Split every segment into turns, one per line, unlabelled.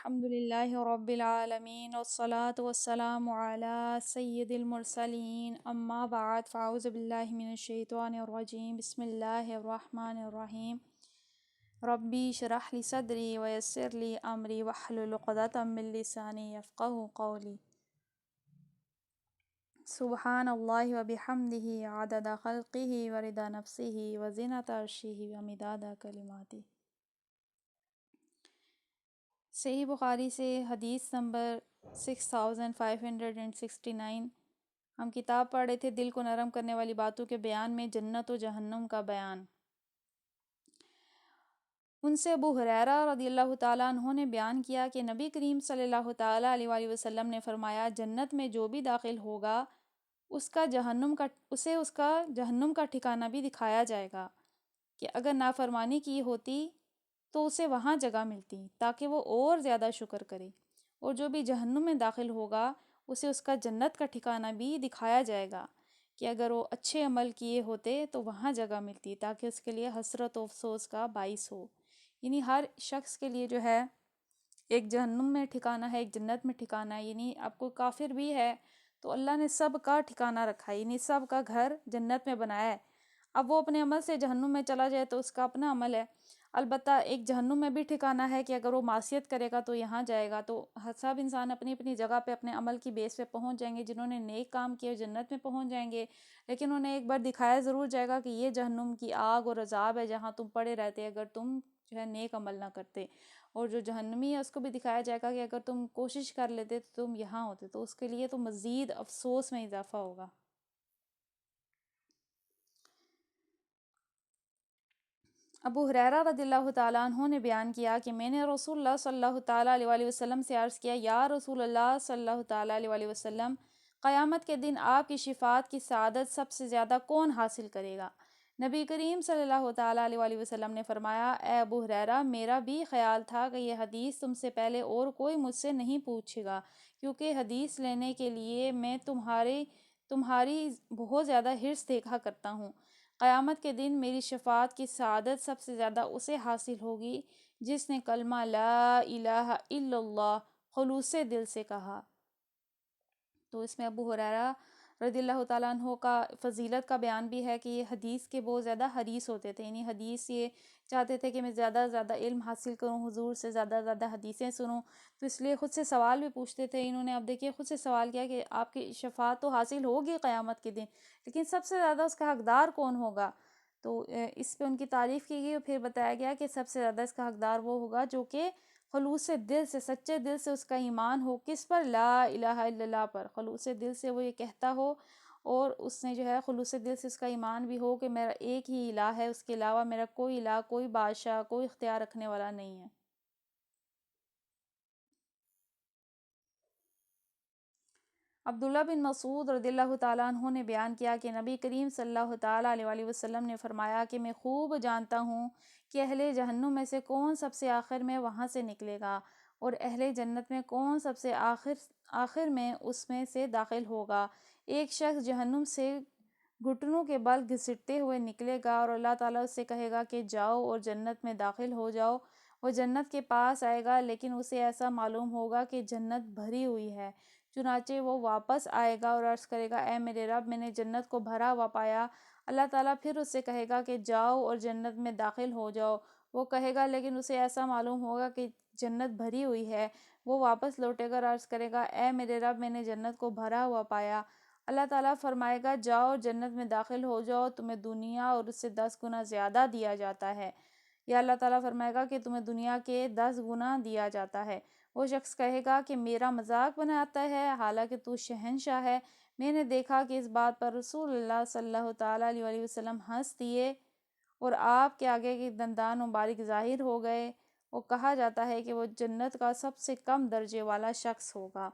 الحمد لله رب العالمين والصلاة والسلام على سيد المرسلين أما بعد فأعوذ بالله من الشيطان الرجيم بسم الله الرحمن الرحيم ربي اشرح لي صدري ويسر لي أمري واحلل عقدة من لساني يفقهوا قولي سبحان الله وبحمده عدد خلقه ورضا نفسه وزنة عرشه ومداد كلماته۔ صحیح بخاری سے حدیث نمبر 6569۔ ہم کتاب پڑھ رہے تھے دل کو نرم کرنے والی باتوں کے بیان میں جنت و جہنم کا بیان۔ ان سے ابو ہریرہ رضی اللہ تعالیٰ عنہ نے بیان کیا کہ نبی کریم صلی اللہ تعالیٰ علیہ وآلہ وسلم نے فرمایا، جنت میں جو بھی داخل ہوگا اسے اس کا جہنم کا ٹھکانہ بھی دکھایا جائے گا کہ اگر نافرمانی کی ہوتی تو اسے وہاں جگہ ملتی تاکہ وہ اور زیادہ شکر کرے، اور جو بھی جہنم میں داخل ہوگا اسے اس کا جنت کا ٹھکانہ بھی دکھایا جائے گا کہ اگر وہ اچھے عمل کیے ہوتے تو وہاں جگہ ملتی تاکہ اس کے لیے حسرت و افسوس کا باعث ہو۔ یعنی ہر شخص کے لیے جو ہے ایک جہنم میں ٹھکانہ ہے، ایک جنت میں ٹھکانہ ہے۔ یعنی اب کوئی کافر بھی ہے تو اللہ نے سب کا ٹھکانہ رکھا ہے، یعنی سب کا گھر جنت میں بنایا ہے۔ اب وہ اپنے عمل سے جہنم میں چلا جائے تو اس کا اپنا عمل ہے، البتہ ایک جہنم میں بھی ٹھکانہ ہے کہ اگر وہ معصیت کرے گا تو یہاں جائے گا۔ تو سب انسان اپنی اپنی جگہ پہ اپنے عمل کی بیس پہ پہنچ جائیں گے، جنہوں نے نیک کام کیے جنت میں پہنچ جائیں گے، لیکن انہیں ایک بار دکھایا ضرور جائے گا کہ یہ جہنم کی آگ اور عذاب ہے جہاں تم پڑے رہتے اگر تم جو ہے نیک عمل نہ کرتے، اور جو جہنمی ہے اس کو بھی دکھایا جائے گا کہ اگر تم کوشش کر لیتے تو تم یہاں ہوتے، تو اس کے لیے تو مزید افسوس میں اضافہ ہوگا۔ ابو ہریرہ رضی اللہ تعالیٰ عنہ نے بیان کیا کہ میں نے رسول اللہ صلی اللہ تعالیٰ علیہ وآلہ وسلم سے عرض کیا، یا رسول اللہ صلی اللہ تعالیٰ علیہ وآلہ وسلم، قیامت کے دن آپ کی شفاعت کی سعادت سب سے زیادہ کون حاصل کرے گا؟ نبی کریم صلی اللہ تعالیٰ علیہ وآلہ وسلم نے فرمایا، اے ابو ہریرہ، میرا بھی خیال تھا کہ یہ حدیث تم سے پہلے اور کوئی مجھ سے نہیں پوچھے گا، کیونکہ حدیث لینے کے لیے میں تمہاری بہت زیادہ حرص دیکھا کرتا ہوں۔ قیامت کے دن میری شفاعت کی سعادت سب سے زیادہ اسے حاصل ہوگی جس نے کلمہ لا الہ الا اللہ خلوص دل سے کہا۔ تو اس میں ابو ہریرہ رضی اللہ تعالیٰ عنہ کا فضیلت کا بیان بھی ہے کہ یہ حدیث کے بہت زیادہ حریص ہوتے تھے، یعنی حدیث یہ چاہتے تھے کہ میں زیادہ سے زیادہ علم حاصل کروں، حضور سے زیادہ سے زیادہ حدیثیں سنوں، تو اس لیے خود سے سوال بھی پوچھتے تھے۔ انہوں نے اب دیکھیے خود سے سوال کیا کہ آپ کی شفاعت تو حاصل ہوگی قیامت کے دن، لیکن سب سے زیادہ اس کا حقدار کون ہوگا؟ تو اس پہ ان کی تعریف کی گئی اور پھر بتایا گیا کہ سب سے زیادہ اس کا حقدار وہ ہوگا جو کہ خلوص دل سے، سچے دل سے اس کا ایمان ہو، کس پر؟ لا الہ الا اللہ پر، خلوص دل سے وہ یہ کہتا ہو، اور اس نے جو ہے خلوص دل سے اس کا ایمان بھی ہو کہ میرا ایک ہی الہ ہے، اس کے علاوہ میرا کوئی الہ، کوئی بادشاہ، کوئی اختیار رکھنے والا نہیں ہے۔ عبداللہ بن مسعود رضی اللہ تعالیٰ عنہ نے بیان کیا کہ نبی کریم صلی اللہ تعالیٰ علیہ وآلہ وسلم نے فرمایا کہ میں خوب جانتا ہوں کہ اہل جہنم میں سے کون سب سے آخر میں وہاں سے نکلے گا، اور اہل جنت میں کون سب سے آخر میں اس میں سے داخل ہوگا۔ ایک شخص جہنم سے گھٹنوں کے بل گھسیٹتے ہوئے نکلے گا اور اللہ تعالیٰ اس سے کہے گا کہ جاؤ اور جنت میں داخل ہو جاؤ۔ وہ جنت کے پاس آئے گا لیکن اسے ایسا معلوم ہوگا کہ جنت بھری ہوئی ہے، چنانچہ وہ واپس آئے گا اور عرض کرے گا، اے میرے رب، میں نے جنت کو بھرا ہوا پایا۔ اللہ تعالیٰ پھر اس سے کہے گا کہ جاؤ اور جنت میں داخل ہو جاؤ۔ وہ کہے گا لیکن اسے ایسا معلوم ہوگا کہ جنت بھری ہوئی ہے۔ وہ واپس لوٹے گا اور عرض کرے گا، اے میرے رب، میں نے جنت کو بھرا ہوا پایا۔ اللہ تعالیٰ فرمائے گا، جاؤ اور جنت میں داخل ہو جاؤ، تمہیں دنیا اور اس سے 10 گنا زیادہ دیا جاتا ہے۔ یا اللہ تعالیٰ فرمائے گا کہ تمہیں دنیا کے 10 گنا دیا جاتا ہے۔ وہ شخص کہے گا کہ میرا مذاق بناتا ہے حالانکہ تو شہنشاہ ہے۔ میں نے دیکھا کہ اس بات پر رسول اللہ صلی اللہ تعالیٰ علیہ وآلہ وسلم ہنس دیے اور آپ کے آگے کے دندان مبارک ظاہر ہو گئے۔ وہ کہا جاتا ہے کہ وہ جنت کا سب سے کم درجے والا شخص ہوگا۔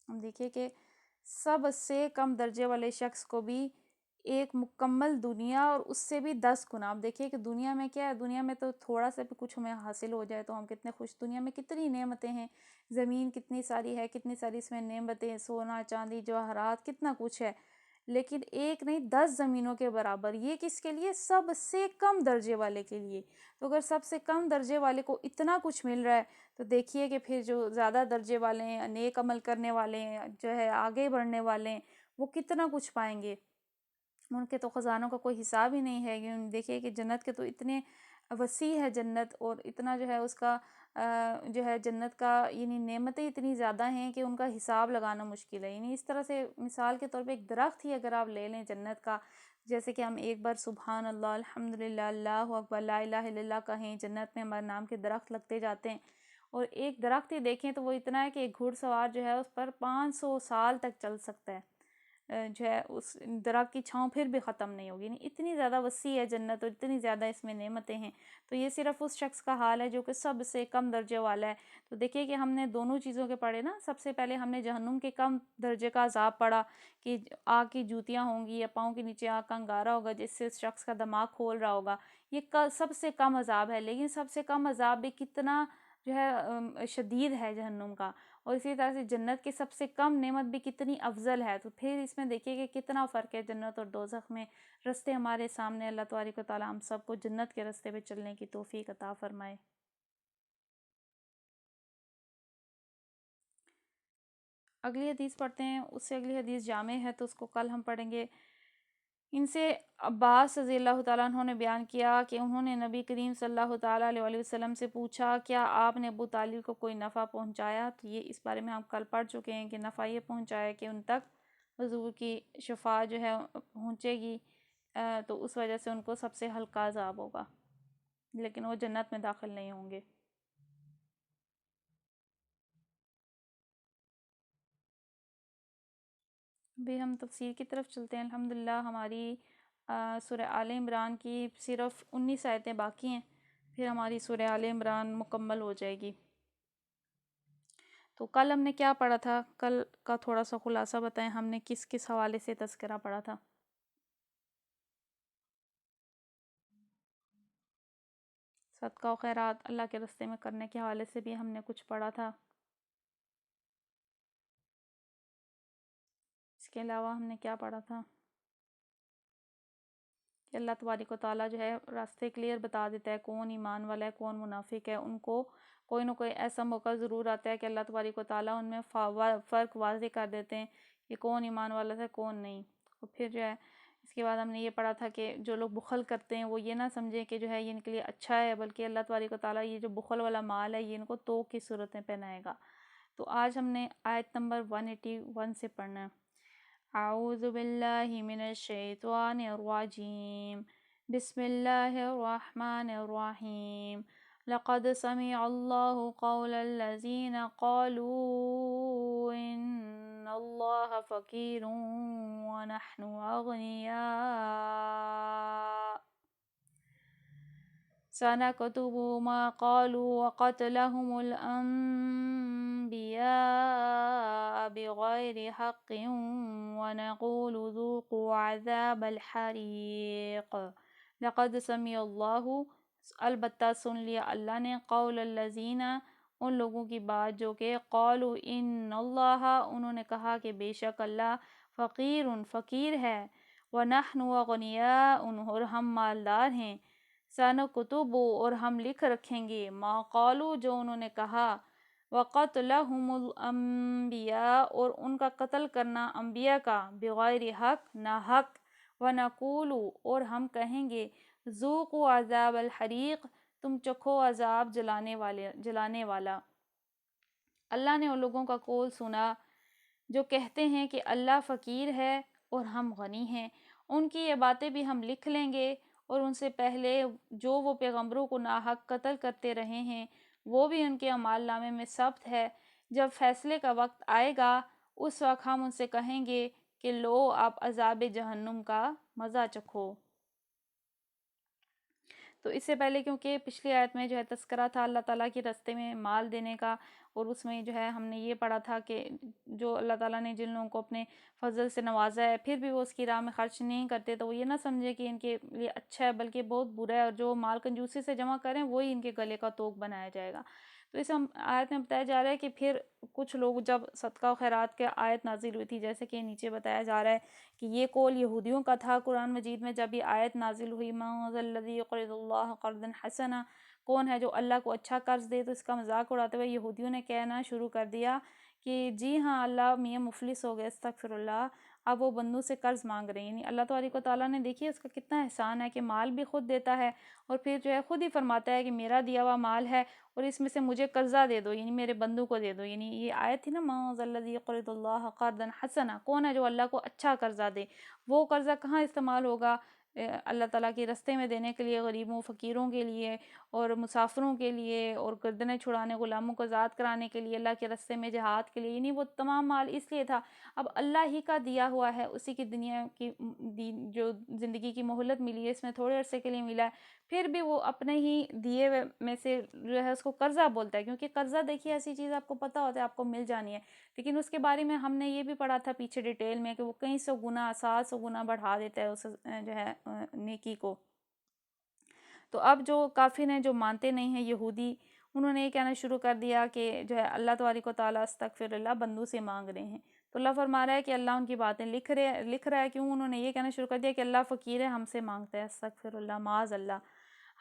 ہم دیکھیں کہ سب سے کم درجے والے شخص کو بھی ایک مکمل دنیا اور اس سے بھی 10 گنا۔ آپ دیکھیے کہ دنیا میں کیا ہے، دنیا میں تو تھوڑا سا بھی کچھ ہمیں حاصل ہو جائے تو ہم کتنے خوش، دنیا میں کتنی نعمتیں ہیں، زمین کتنی ساری ہے، کتنی ساری اس میں نعمتیں، سونا چاندی جواہرات، کتنا کچھ ہے، لیکن ایک نہیں 10 زمینوں کے برابر. یہ کس کے لیے؟ سب سے کم درجے والے کے لیے. تو اگر سب سے کم درجے والے کو اتنا کچھ مل رہا ہے تو دیکھیے کہ پھر جو زیادہ درجے والے ہیں، نیک عمل کرنے والے ہیں، جو ہے آگے بڑھنے والے ہیں، وہ کتنا کچھ پائیں گے. ان کے تو خزانوں کا کوئی حساب ہی نہیں ہے. دیکھیے کہ جنت کے تو اتنے وسیع ہے جنت، اور اتنا جو ہے اس کا جو ہے جنت کا یعنی نعمتیں اتنی زیادہ ہیں کہ ان کا حساب لگانا مشکل ہے. یعنی اس طرح سے مثال کے طور پہ ایک درخت ہی اگر آپ لے لیں جنت کا، جیسے کہ ہم ایک بار سبحان اللہ، الحمدللہ، اللہ اکبر، لا الہ الا اللہ کہیں، جنت میں ہمارے نام کے درخت لگتے جاتے ہیں. اور ایک درخت ہی دیکھیں تو وہ اتنا ہے کہ ایک گھڑ سوار جو ہے اس پر 500 سال تک چل سکتا ہے. جو ہے اس درخت کی چھاؤں پھر بھی ختم نہیں ہوگی. نہیں اتنی زیادہ وسیع ہے جنت، اور اتنی زیادہ اس میں نعمتیں ہیں. تو یہ صرف اس شخص کا حال ہے جو کہ سب سے کم درجے والا ہے. تو دیکھیے کہ ہم نے دونوں چیزوں کے پڑھے نا. سب سے پہلے ہم نے جہنم کے کم درجے کا عذاب پڑھا کہ آگ کی جوتیاں ہوں گی یا پاؤں کے نیچے آگ کا انگارہ ہوگا جس سے اس شخص کا دماغ کھول رہا ہوگا. یہ سب سے کم عذاب ہے، لیکن سب سے کم عذاب بھی کتنا جو ہے شدید ہے جہنم کا. اور اسی طرح سے جنت کی سب سے کم نعمت بھی کتنی افضل ہے. تو پھر اس میں دیکھیے کہ کتنا فرق ہے جنت اور دوزخ میں. رستے ہمارے سامنے. اللہ تبارک و تعالی ہم سب کو جنت کے رستے پہ چلنے کی توفیق عطا فرمائے. اگلی حدیث پڑھتے ہیں. اس سے اگلی حدیث جامع ہے تو اس کو کل ہم پڑھیں گے. ان سے عباس رضی اللہ تعالیٰ عنہ نے بیان کیا کہ انہوں نے نبی کریم صلی اللہ تعالیٰ علیہ وسلم سے پوچھا، کیا آپ نے ابو طالب کو کوئی نفع پہنچایا؟ تو یہ اس بارے میں ہم کل پڑھ چکے ہیں کہ نفع یہ پہنچایا کہ ان تک حضور کی شفاعت جو ہے پہنچے گی، تو اس وجہ سے ان کو سب سے ہلکا عذاب ہوگا، لیکن وہ جنت میں داخل نہیں ہوں گے. ابھی ہم تفسیر کی طرف چلتے ہیں. الحمدللہ ہماری سورہ آل عمران کی صرف 19 آیتیں باقی ہیں، پھر ہماری سورہ آل عمران مکمل ہو جائے گی. تو کل ہم نے کیا پڑھا تھا؟ کل کا تھوڑا سا خلاصہ بتائیں، ہم نے کس کس حوالے سے تذکرہ پڑھا تھا؟ صدقہ و خیرات اللہ کے راستے میں کرنے کے حوالے سے بھی ہم نے کچھ پڑھا تھا. اس کے علاوہ ہم نے کیا پڑھا تھا؟ کہ اللہ تبارک و تعالیٰ جو ہے راستے کلیئر بتا دیتا ہے، کون ایمان والا ہے کون منافق ہے. ان کو کوئی نہ کوئی ایسا موقع ضرور آتا ہے کہ اللہ تبارک و تعالیٰ ان میں فرق واضح کر دیتے ہیں کہ کون ایمان والا ہے کون نہیں. اور پھر جو ہے اس کے بعد ہم نے یہ پڑھا تھا کہ جو لوگ بخل کرتے ہیں وہ یہ نہ سمجھیں کہ جو ہے یہ ان کے لیے اچھا ہے، بلکہ اللہ تبارک و تعالیٰ یہ جو بخل والا مال ہے یہ ان کو توق کی صورت میں پہنائے گا. تو آج ہم نے آیت نمبر 181 سے پڑھنا ہے. اعوذ باللہ من الشیطان الرجیم، بسم اللہ الرحمن الرحیم. لقد سمع اللہ قول الذین قالوا ان اللہ فقیر ونحن اغنیاء سنكتب ما قالوا وقتلهم الأنبياء بغير حق ونقول ذوقوا عذاب الحریق. لقد سمع اللہ، البتہ سن لیا اللہ نے، قول الذین، ان لوگوں کی بات جو کہ قالوا ان اللہ، انہوں نے کہا کہ بے شک اللہ فقیر فقیر ہے، ونحن اغنیاء، اور ہم مالدار ہیں. سَنَكْتُبُ، اور ہم لکھ رکھیں گے، ما قالوا، جو انہوں نے کہا، وَقَتْلَهُمُ الْأَنْبِيَاء، اور ان کا قتل کرنا انبیاء کا، بغیر حق، نہ حق، وَنَقُولُ، اور ہم کہیں گے، ذُوقُوا عَذَابَ الْحَرِيقِ، تم چکھو عذاب جلانے والا. اللہ نے ان لوگوں کا قول سنا جو کہتے ہیں کہ اللہ فقیر ہے اور ہم غنی ہیں. ان کی یہ باتیں بھی ہم لکھ لیں گے، اور ان سے پہلے جو وہ پیغمبروں کو ناحق قتل کرتے رہے ہیں وہ بھی ان کے اعمال نامے میں ثبت ہے. جب فیصلے کا وقت آئے گا اس وقت ہم ان سے کہیں گے کہ لو آپ عذاب جہنم کا مزہ چکھو. تو اس سے پہلے کیونکہ پچھلی آیت میں جو ہے تذکرہ تھا اللہ تعالیٰ کے راستے میں مال دینے کا، اور اس میں جو ہے ہم نے یہ پڑھا تھا کہ جو اللہ تعالیٰ نے جن لوگوں کو اپنے فضل سے نوازا ہے پھر بھی وہ اس کی راہ میں خرچ نہیں کرتے تو وہ یہ نہ سمجھے کہ ان کے لیے اچھا ہے بلکہ بہت برا ہے، اور جو مال کنجوسی سے جمع کریں وہی ان کے گلے کا توق بنایا جائے گا. تو اس آیت میں بتایا جا رہا ہے کہ پھر کچھ لوگ جب صدقہ و خیرات کے آیت نازل ہوئی تھی، جیسے کہ نیچے بتایا جا رہا ہے کہ یہ قول یہودیوں کا تھا قرآن مجید میں جب یہ آیت نازل ہوئی، مَن ذا الذی یقرض اللہ قرضا حسنا، کون ہے جو اللہ کو اچھا قرض دے، تو اس کا مذاق اڑاتے ہوئے یہودیوں نے کہنا شروع کر دیا کہ جی ہاں اللہ میاں مفلس ہو گئے، استغفر اللہ، اب وہ بندوں سے قرض مانگ رہے ہیں۔ یعنی اللہ تبارک و تعالیٰ نے دیکھیے اس کا کتنا احسان ہے کہ مال بھی خود دیتا ہے اور پھر جو ہے خود ہی فرماتا ہے کہ میرا دیا ہوا مال ہے اور اس میں سے مجھے قرضہ دے دو، یعنی میرے بندوں کو دے دو۔ یعنی یہ آیت تھی نا، مَن ذا الذی یقرض اللہ قرضا حسنا، کون ہے جو اللہ کو اچھا قرضہ دے، وہ قرضہ کہاں استعمال ہوگا؟ اللہ تعالیٰ کے رستے میں دینے کے لیے، غریبوں فقیروں کے لیے اور مسافروں کے لیے اور گردنیں چھڑانے، غلاموں کو آزاد کرانے کے لیے، اللہ کے رستے میں جہاد کے لیے، یعنی وہ تمام مال اس لیے تھا۔ اب اللہ ہی کا دیا ہوا ہے، اسی کی دنیا کی جو زندگی کی مہلت ملی ہے اس میں تھوڑے عرصے کے لیے ملا ہے، پھر بھی وہ اپنے ہی دیے ہوئے میں سے جو ہے اس کو قرضہ بولتا ہے، کیونکہ قرضہ دیکھیے ایسی چیز آپ کو پتہ ہوتا ہے آپ کو مل جانی ہے، لیکن اس کے بارے میں ہم نے یہ بھی پڑھا تھا پیچھے ڈیٹیل میں کہ وہ کئی سو گنا، 700 گنا بڑھا دیتا ہے اس جو ہے نیکی کو۔ تو اب جو کافر ہیں جو مانتے نہیں ہیں یہودی، انہوں نے یہ کہنا شروع کر دیا کہ جو ہے اللہ تبارک و تعالیٰ استغفر اللہ بندوں سے مانگ رہے ہیں۔ تو اللہ فرما رہا ہے کہ اللہ ان کی باتیں لکھ رہا ہے، کیوں انہوں نے یہ کہنا شروع کر دیا کہ اللہ فقیر ہے، ہم سے مانگتا ہے، استغفر اللہ، معاذ اللہ،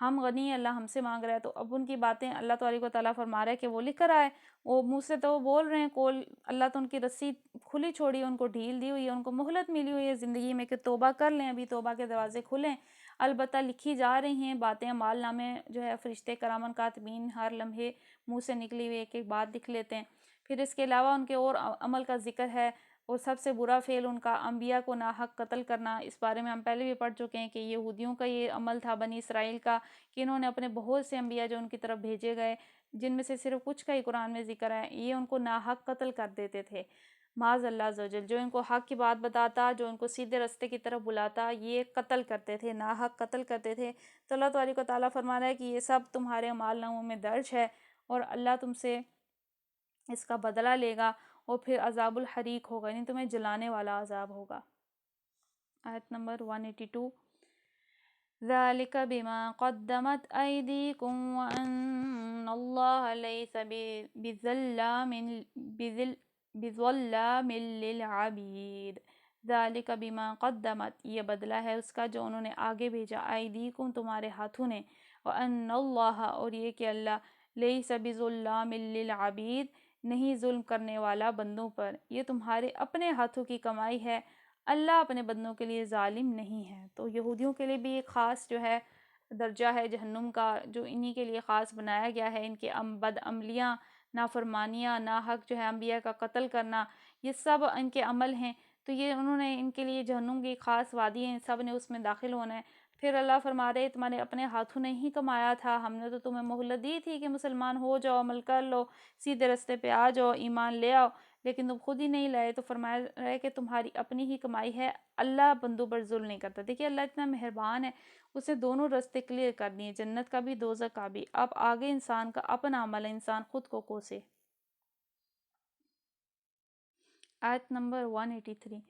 ہم غنی ہیں، اللہ ہم سے مانگ رہا ہے۔ تو اب ان کی باتیں اللہ تبارک و تعالیٰ فرما رہا ہے کہ وہ لکھ رہا ہے، وہ منہ سے تو وہ بول رہے ہیں کول، اللہ تو ان کی رسی کھلی چھوڑی، ان کو ڈھیل دی ہوئی ہے، ان کو مہلت ملی ہوئی ہے زندگی میں کہ توبہ کر لیں، ابھی توبہ کے دروازے کھلیں، البتہ لکھی جا رہی ہیں باتیں، اعمال نامے جو ہے فرشتے کرامن کاتبین ہر لمحے منہ سے نکلی ہوئی ایک ایک بات لکھ لیتے ہیں۔ پھر اس کے علاوہ ان کے اور عمل کا ذکر ہے، اور سب سے برا فعل ان کا انبیاء کو ناحق قتل کرنا۔ اس بارے میں ہم پہلے بھی پڑھ چکے ہیں کہ یہودیوں کا یہ عمل تھا، بنی اسرائیل کا، کہ انہوں نے اپنے بہت سے انبیاء جو ان کی طرف بھیجے گئے، جن میں سے صرف کچھ کا ہی قرآن میں ذکر ہے، یہ ان کو ناحق قتل کر دیتے تھے، معاذ اللہ عز و جل، جو ان کو حق کی بات بتاتا، جو ان کو سیدھے راستے کی طرف بلاتا، یہ قتل کرتے تھے، ناحق قتل کرتے تھے۔ تو اللہ تبارک و تعالیٰ فرما رہا ہے کہ یہ سب تمہارے اعمال ناموں میں درج ہے اور اللہ تم سے اس کا بدلہ لے گا، اور پھر عذاب الحریق ہوگا، یعنی تمہیں جلانے والا عذاب ہوگا۔ آیت نمبر 182، ذَلِكَ بِمَا قَدَّمَتْ أَيْدِيكُمْ وَأَنَّ اللَّهَ لَيْسَ بِظَلَّامٍ لِّلْعَبِيدِ۔ ذَلِكَ بِمَا قَدَّمَتْ، یہ بدلہ ہے اس کا جو انہوں نے آگے بھیجا، أَيْدِيكُمْ تمہارے ہاتھوں نے، وَأَنَّ اللَّهَ اور یہ کہ اللہ، لَيْسَ بِظَلَّامٍ لِّلْعَبِيدِ نہیں ظلم کرنے والا بندوں پر، یہ تمہارے اپنے ہاتھوں کی کمائی ہے، اللہ اپنے بندوں کے لیے ظالم نہیں ہے۔ تو یہودیوں کے لیے بھی ایک خاص جو ہے درجہ ہے جہنم کا، جو انہی کے لیے خاص بنایا گیا ہے، ان کے بد عملیاں، نافرمانیاں، ناحق جو ہے انبیاء کا قتل کرنا، یہ سب ان کے عمل ہیں، تو یہ انہوں نے ان کے لیے جہنم کی خاص وادی ہے، سب نے اس میں داخل ہونا ہے۔ پھر اللہ فرما رہے تمہارے اپنے ہاتھوں نے ہی کمایا تھا، ہم نے تو تمہیں مہلت دی تھی کہ مسلمان ہو جاؤ، عمل کر لو، سیدھے راستے پہ آ جاؤ، ایمان لے آؤ، لیکن تم خود ہی نہیں لائے، تو فرمایا ہے کہ تمہاری اپنی ہی کمائی ہے، اللہ بندوں پر ظلم نہیں کرتا۔ دیکھیے اللہ اتنا مہربان ہے، اسے دونوں راستے کلیئر کر دیے، جنت کا بھی دوزخ کا بھی، اب آگے انسان کا اپنا عمل ہے، انسان خود کو کوسے۔ آیت نمبر 183،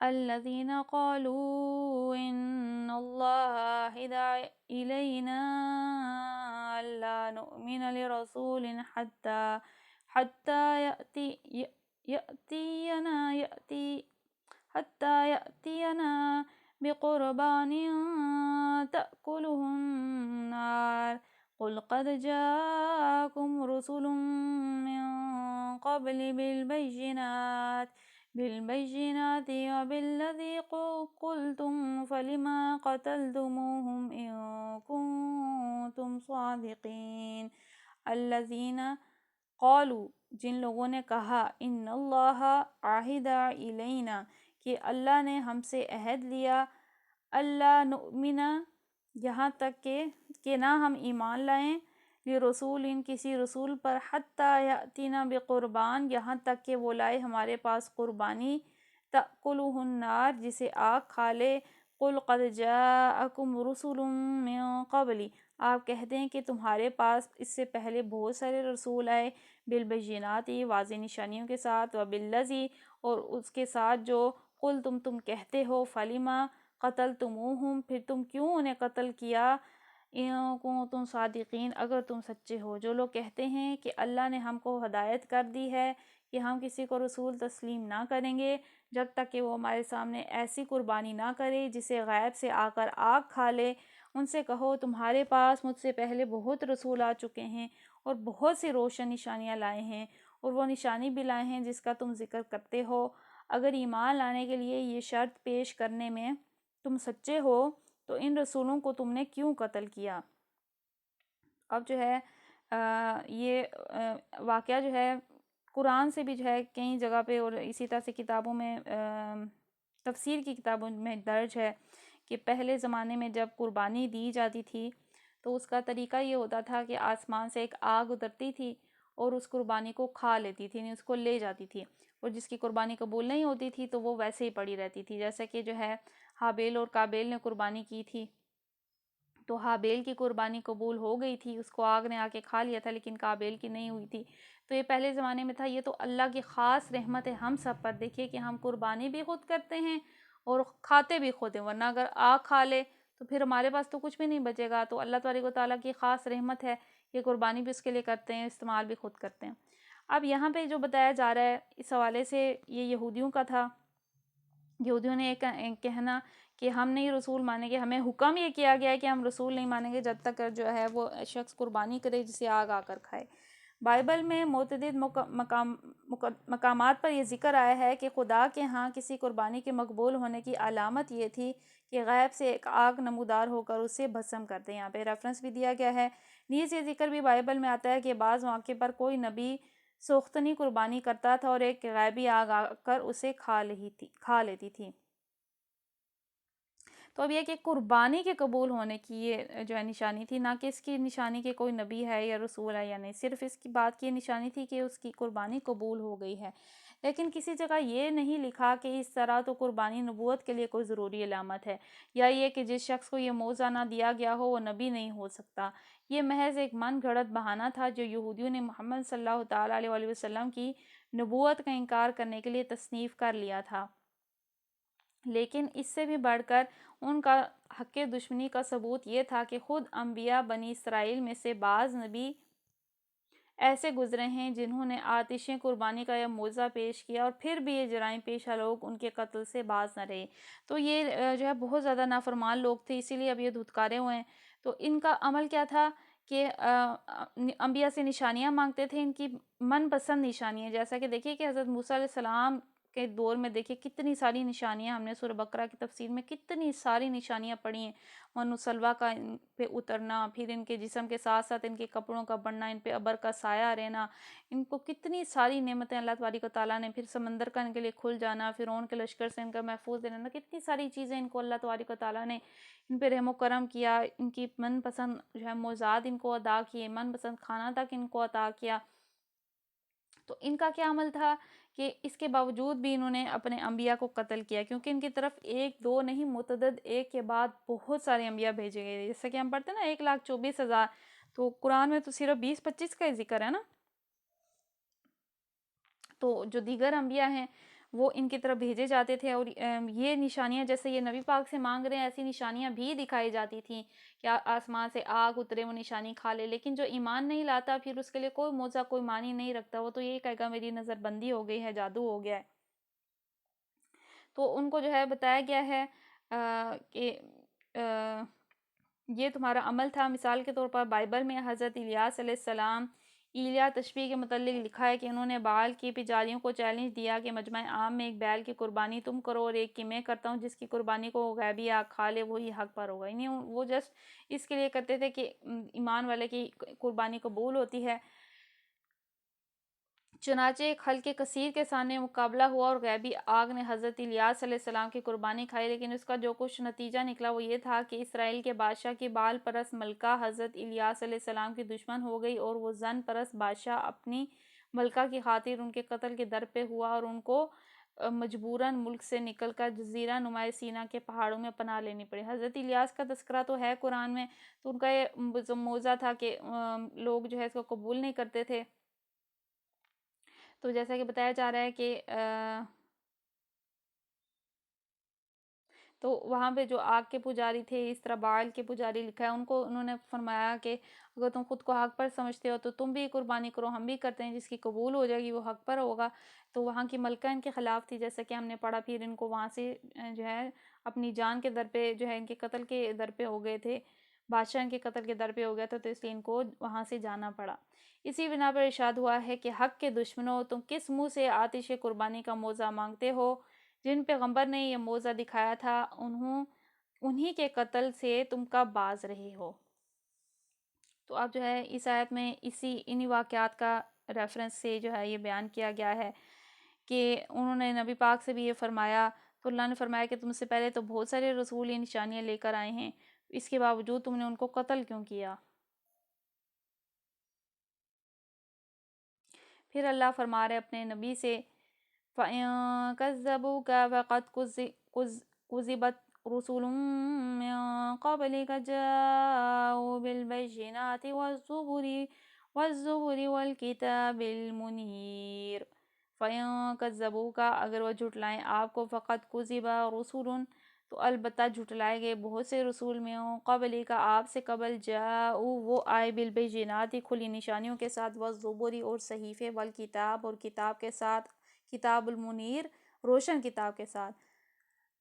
الذین قالوا ان اللہ عہد الینا الا نؤمن لرسول حتی یأتینا بقربان تأکلہ النار قل قد جاءکم رسل من قبل بالبينات وبالذي قلتم فلما قتلتموهم إن كنتم صادقين۔ الذین قالوا، جن لوگوں نے کہا، ان اللہ عہد الینا، کہ اللہ نے ہم سے عہد لیا، اللہ نؤمن، یہاں تک کہ نہ ہم ایمان لائیں، لرسول، کسی رسول پر، حتی یأتینا بقربان، یہاں تک کہ وہ لائے ہمارے پاس قربانی، تأکلہ النار، جسے آگ کھا لے۔ قل قد جاءکم رسل من قبلی، آپ کہہ دیں کہ تمہارے پاس اس سے پہلے بہت سارے رسول آئے، بالبینات، واضح نشانیوں کے ساتھ، وبالذی، اور اس کے ساتھ جو تم کہتے ہو، فلما قتلتموہم، پھر تم کیوں انہیں قتل کیا، ان کو تم صادقین، اگر تم سچے ہو۔ جو لوگ کہتے ہیں کہ اللہ نے ہم کو ہدایت کر دی ہے کہ ہم کسی کو رسول تسلیم نہ کریں گے جب تک کہ وہ ہمارے سامنے ایسی قربانی نہ کرے جسے غیب سے آ کر آگ کھا لے، ان سے کہو تمہارے پاس مجھ سے پہلے بہت رسول آ چکے ہیں اور بہت سی روشن نشانیاں لائے ہیں، اور وہ نشانی بھی لائے ہیں جس کا تم ذکر کرتے ہو۔ اگر ایمان لانے کے لیے یہ شرط پیش کرنے میں تم سچے ہو تو ان رسولوں کو تم نے کیوں قتل کیا؟ اب جو ہے یہ واقعہ جو ہے قرآن سے بھی جو ہے کئی جگہ پہ اور اسی طرح سے کتابوں میں تفسیر کی کتابوں میں درج ہے کہ پہلے زمانے میں جب قربانی دی جاتی تھی تو اس کا طریقہ یہ ہوتا تھا کہ آسمان سے ایک آگ اترتی تھی اور اس قربانی کو کھا لیتی تھی، یعنی اس کو لے جاتی تھی، اور جس کی قربانی قبول نہیں ہوتی تھی تو وہ ویسے ہی پڑی رہتی تھی۔ جیسا کہ جو ہے حابیل اور قابیل نے قربانی کی تھی تو حابیل کی قربانی قبول ہو گئی تھی، اس کو آگ نے آ کے کھا لیا تھا، لیکن قابیل کی نہیں ہوئی تھی۔ تو یہ پہلے زمانے میں تھا۔ یہ تو اللہ کی خاص رحمت ہے ہم سب پر، دیکھیے کہ ہم قربانی بھی خود کرتے ہیں اور کھاتے بھی خود ہیں، ورنہ اگر آگ کھا لے تو پھر ہمارے پاس تو کچھ بھی نہیں بچے گا۔ تو اللہ تبارک و تعالیٰ کی خاص رحمت ہے، یہ قربانی بھی اس کے لیے کرتے ہیں، استعمال بھی خود کرتے ہیں۔ اب یہاں پہ جو بتایا جا رہا ہے اس حوالے سے، یہ یہودیوں کا تھا۔ یہودیوں نے ایک کہنا کہ ہم نہیں رسول مانیں گے، ہمیں حکم یہ کیا گیا ہے کہ ہم رسول نہیں مانیں گے جب تک جو ہے وہ شخص قربانی کرے جسے آگ آ کر کھائے۔ بائبل میں متعدد مقامات پر یہ ذکر آیا ہے کہ خدا کے ہاں کسی قربانی کے مقبول ہونے کی علامت یہ تھی کہ غیب سے ایک آگ نمودار ہو کر اسے بھسم کر دے۔ یہاں پہ ریفرنس بھی دیا گیا ہے۔ نیز یہ ذکر بھی بائبل میں آتا ہے کہ بعض موقع پر کوئی نبی سوختنی قربانی کرتا تھا اور ایک غیبی آگ آ کر اسے کھا لیتی تھی۔ تو اب یہ کہ قربانی کے قبول ہونے کی یہ جو ہے نشانی تھی، نہ کہ اس کی نشانی کہ کوئی نبی ہے یا رسول ہے یا نہیں، صرف اس کی بات کی نشانی تھی کہ اس کی قربانی قبول ہو گئی ہے۔ لیکن کسی جگہ یہ نہیں لکھا کہ اس طرح تو قربانی نبوت کے لیے کوئی ضروری علامت ہے، یا یہ کہ جس شخص کو یہ موضع نہ دیا گیا ہو وہ نبی نہیں ہو سکتا۔ یہ محض ایک من گھڑت بہانہ تھا جو یہودیوں نے محمد صلی اللہ تعالیٰ علیہ وسلم کی نبوت کا انکار کرنے کے لیے تصنیف کر لیا تھا۔ لیکن اس سے بھی بڑھ کر ان کا حق دشمنی کا ثبوت یہ تھا کہ خود انبیاء بنی اسرائیل میں سے بعض نبی ایسے گزرے ہیں جنہوں نے آتشیں قربانی کا یہ موضع پیش کیا اور پھر بھی یہ جرائم پیشہ لوگ ان کے قتل سے باز نہ رہے۔ تو یہ جو ہے بہت زیادہ نافرمان لوگ تھے، اسی لیے اب یہ دھتکارے ہوئے ہیں۔ تو ان کا عمل کیا تھا کہ انبیاء سے نشانیاں مانگتے تھے، ان کی من پسند نشانیاں، جیسا کہ دیکھیے کہ حضرت موسیٰ علیہ السلام کے دور میں دیکھیے کتنی ساری نشانیاں، ہم نے سورہ بقرہ کی تفسیر میں کتنی ساری نشانیاں پڑھی ہیں، من و سلوہ کا ان پہ اترنا، پھر ان کے جسم کے ساتھ ساتھ ان کے کپڑوں کا بڑھنا، ان پہ ابر کا سایہ رہنا، ان کو کتنی ساری نعمتیں اللہ تبارک و تعالیٰ نے، پھر سمندر کا ان کے لیے کھل جانا، فرعون کے لشکر سے ان کا محفوظ رہنا، کتنی ساری چیزیں ان کو اللہ تبارک و تعالیٰ نے ان پہ رحم و کرم کیا، ان کی من پسند جو ہے معجزات ان کو عطا کیے، من پسند کھانا تک ان کو عطا کیا۔ تو ان کا کیا عمل تھا کہ اس کے باوجود بھی انہوں نے اپنے انبیاء کو قتل کیا، کیونکہ ان کی طرف ایک دو نہیں متعدد ایک کے بعد بہت سارے انبیاء بھیجے گئے، جیسا کہ ہم پڑھتے ہیں نا 1,24,000، تو قرآن میں تو صرف 20-25 کا ہی ذکر ہے نا۔ تو جو دیگر انبیاء ہیں وہ ان کی طرف بھیجے جاتے تھے، اور یہ نشانیاں جیسے یہ نبی پاک سے مانگ رہے ہیں ایسی نشانیاں بھی دکھائی جاتی تھیں کہ آسمان سے آگ اترے وہ نشانی کھا لے، لیکن جو ایمان نہیں لاتا پھر اس کے لیے کوئی موضع کوئی معنی نہیں رکھتا، وہ تو یہی کہے گا میری نظر بندی ہو گئی ہے، جادو ہو گیا ہے۔ تو ان کو جو ہے بتایا گیا ہے کہ یہ تمہارا عمل تھا۔ مثال کے طور پر بائبل میں حضرت الیاس علیہ السلام ایلیا تشبیہ کے متعلق لکھا ہے کہ انہوں نے بعال کی پجاریوں کو چیلنج دیا کہ مجمع عام میں ایک بیل کی قربانی تم کرو اور ایک کی میں کرتا ہوں، جس کی قربانی کو غیبی آگ کھا لے وہی حق پر ہوگا۔ یعنی وہ جسٹ اس کے لیے کرتے تھے کہ ایمان والے کی قربانی قبول ہوتی ہے۔ چنانچہ ایک خلق کثیر کے سامنے مقابلہ ہوا اور غیبی آگ نے حضرت الیاس علیہ السلام کی قربانی کھائی، لیکن اس کا جو کچھ نتیجہ نکلا وہ یہ تھا کہ اسرائیل کے بادشاہ کی بال پرست ملکہ حضرت الیاس علیہ السلام کی دشمن ہو گئی، اور وہ زن پرست بادشاہ اپنی ملکہ کی خاطر ان کے قتل کے در پہ ہوا اور ان کو مجبوراً ملک سے نکل کر جزیرہ نما سینا کے پہاڑوں میں پناہ لینی پڑی۔ حضرت الیاس کا تذکرہ تو ہے قرآن میں، تو ان کا یہ موضوع تھا کہ لوگ جو ہے اس کو قبول نہیں کرتے تھے۔ تو جیسا کہ بتایا جا رہا ہے کہ تو وہاں پہ جو آگ کے پجاری تھے، اس طرح بال کے پجاری لکھا ہے، ان کو انہوں نے فرمایا کہ اگر تم خود کو حق پر سمجھتے ہو تو تم بھی قربانی کرو، ہم بھی کرتے ہیں، جس کی قبول ہو جائے گی وہ حق پر ہوگا۔ تو وہاں کی ملکہ ان کے خلاف تھی، جیسا کہ ہم نے پڑھا، پھر ان کو وہاں سے جو ہے اپنی جان کے در پہ جو ہے ان کے قتل کے در پہ ہو گئے تھے، بادشاہ ان کے قتل کے در پہ ہو گیا تھا، تو اس لیے ان کو وہاں سے جانا پڑا۔ اسی بنا پر ارشاد ہوا ہے کہ حق کے دشمنوں، تم کس منہ سے آتش قربانی کا موضع مانگتے ہو؟ جن پیغمبر نے یہ موضع دکھایا تھا انہی کے قتل سے تم کب باز رہے ہو؟ تو اب جو ہے اس آیت میں انہی واقعات کا ریفرنس سے جو ہے یہ بیان کیا گیا ہے کہ انہوں نے نبی پاک سے بھی یہ فرمایا، تو اللہ نے فرمایا کہ تم سے پہلے تو بہت سارے رسول یہ نشانیاں لے کر آئے ہیں، اس کے باوجود تم نے ان کو قتل کیوں کیا؟ پھر اللہ فرما رہے اپنے نبی سے، فَإِن كَذَّبُوكَ فَقَدْ كُذِبَتْ رُسُلٌ مِّن قَبْلِكَ جَاءُوا بِالْبَيِّنَاتِ وَالزُّبُرِ وَالْكِتَابِ الْمُنِيرِ۔ فَإِن كَذَّبُوكَ، اگر وہ جھٹلائیں آپ کو، فَقَدْ كُذِبَ رُسُلٌ، تو البتہ جھٹلائے گئے بہت سے رسول میں قبل کا، آپ سے قبل، جاؤ وہ آئے، بالبینات کھلی نشانیوں کے ساتھ، والزبر اور صحیفے، والکتاب اور کتاب کے ساتھ، کتاب المنیر روشن کتاب کے ساتھ۔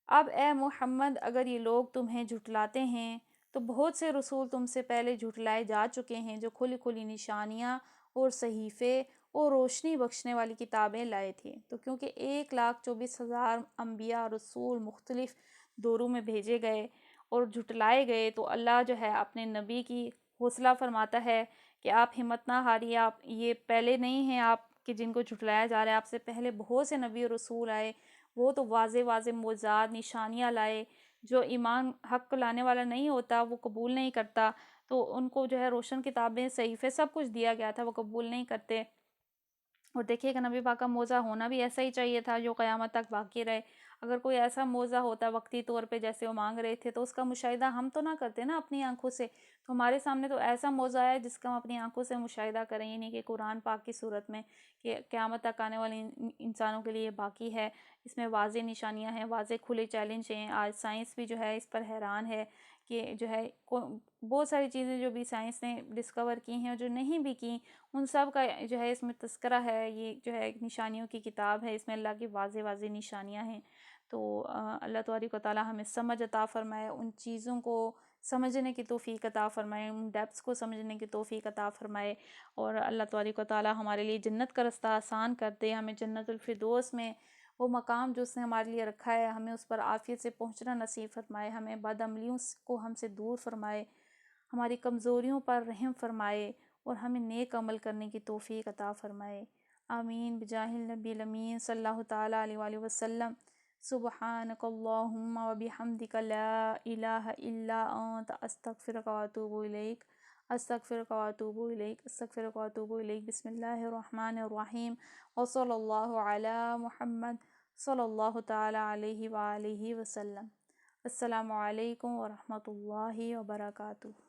اب اے محمد اگر یہ لوگ تمہیں جھٹلاتے ہیں تو بہت سے رسول تم سے پہلے جھٹلائے جا چکے ہیں، جو کھلی کھلی نشانیاں اور صحیفے اور روشنی بخشنے والی کتابیں لائے تھے۔ تو کیونکہ 1,24,000 انبیاء رسول مختلف دوروں میں بھیجے گئے اور جھٹلائے گئے، تو اللہ جو ہے اپنے نبی کی حوصلہ فرماتا ہے کہ آپ ہمت نہ ہاریے، آپ یہ پہلے نہیں ہیں آپ کہ جن کو جھٹلایا جا رہا ہے، آپ سے پہلے بہت سے نبی اور رسول آئے، وہ تو واضح واضح معجزات نشانیاں لائے، جو ایمان حق لانے والا نہیں ہوتا وہ قبول نہیں کرتا، تو ان کو جو ہے روشن کتابیں، صحیفے، سب کچھ دیا گیا تھا، وہ قبول نہیں کرتے۔ اور دیکھیے کہ نبی پاک کا موضع ہونا بھی ایسا ہی چاہیے تھا جو قیامت تک باقی رہے۔ اگر کوئی ایسا موضع ہوتا وقتی طور پہ جیسے وہ مانگ رہے تھے، تو اس کا مشاہدہ ہم تو نہ کرتے نا اپنی آنکھوں سے، تو ہمارے سامنے تو ایسا موضع ہے جس کا ہم اپنی آنکھوں سے مشاہدہ کریں، یعنی کہ قرآن پاک کی صورت میں، کہ قیامت تک آنے والے انسانوں کے لیے باقی ہے۔ اس میں واضح نشانیاں ہیں، واضح کھلے چیلنج ہیں۔ آج سائنس بھی جو ہے اس پر حیران ہے کہ جو ہے بہت ساری چیزیں جو بھی سائنس نے ڈسکور کی ہیں اور جو نہیں بھی کی، ان سب کا جو ہے اس میں تذکرہ ہے۔ یہ جو ہے ایک نشانیوں کی کتاب ہے، اس میں اللہ کی واضح واضح نشانیاں ہیں۔ تو اللہ تبارک و تعالی ہمیں سمجھ عطا فرمائے، ان چیزوں کو سمجھنے کی توفیق عطا فرمائے، ان ڈیپس کو سمجھنے کی توفیق عطا فرمائے، اور اللہ تبارک و تعالی ہمارے لیے جنت کا رستہ آسان کر دے، ہمیں جنت الفردوس میں وہ مقام جو اس نے ہمارے لیے رکھا ہے، ہمیں اس پر عافیت سے پہنچنا نصیب فرمائے، ہمیں بد عملیوں کو ہم سے دور فرمائے، ہماری کمزوریوں پر رحم فرمائے، اور ہمیں نیک عمل کرنے کی توفیق عطا فرمائے۔ آمین بجاہ النبی الامین صلی اللہ تعالی علیہ وآلہ وسلم۔ سبحانک اللہم وبحمدک لا الہ الا انت، استغفرک واتوب الیک، استغفرک واتوب الیک، استغفرک واتوب الیک۔ بسم اللہ الرحمن الرحیم، وصلی اللہ علی محمد صلی اللہ تعالی علیہ وآلہ وسلم۔ السلام علیکم ورحمۃ اللہ وبرکاتہ۔